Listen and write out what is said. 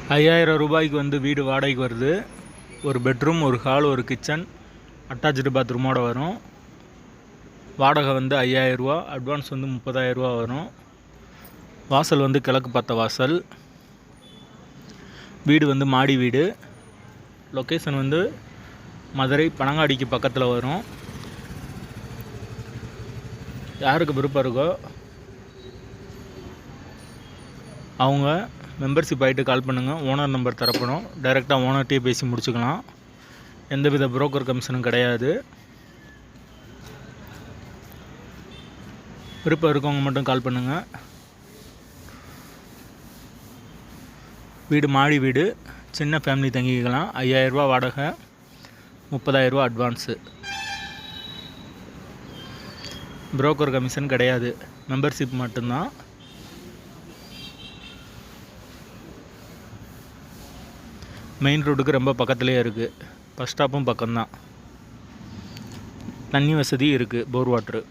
₹5000 ரூபாய்க்கு வந்து வீடு வாடகைக்கு வருது. ஒரு பெட்ரூம், ஒரு ஹால், ஒரு கிச்சன், அட்டாச்சு பாத்ரூமோடு வரும். வாடகை வந்து ₹5000, அட்வான்ஸ் வந்து ₹30,000 வரும். வாசல் வந்து கிழக்கு பார்த்த வாசல். வீடு வந்து மாடி வீடு. லொக்கேஷன் வந்து மதுரை பனங்காடிக்கு பக்கத்தில் வரும். யாருக்கு விருப்பம் இருக்கோ அவங்க மெம்பர்ஷிப் ஆகிட்டு கால் பண்ணுங்கள். ஓனர் நம்பர் தரப்படும். டைரெக்டாக ஓனர்கிட்டே பேசி முடிச்சுக்கலாம். எந்தவித புரோக்கர் கமிஷனும் கிடையாது. விருப்பம் இருக்கவங்க மட்டும் கால் பண்ணுங்கள். வீடு மாடி வீடு, சின்ன ஃபேமிலி தங்கிக்கலாம். ₹5000 வாடகை, ₹30,000 அட்வான்ஸு. புரோக்கர் கமிஷன் கிடையாது, மெம்பர்ஷிப் மட்டும்தான். மெயின் ரோட்டுக்கு ரொம்ப பக்கத்துலேயே இருக்குது. பஸ் ஸ்டாப்பும் பக்கம்தான். தண்ணி வசதி இருக்குது, போர் வாட்ரு.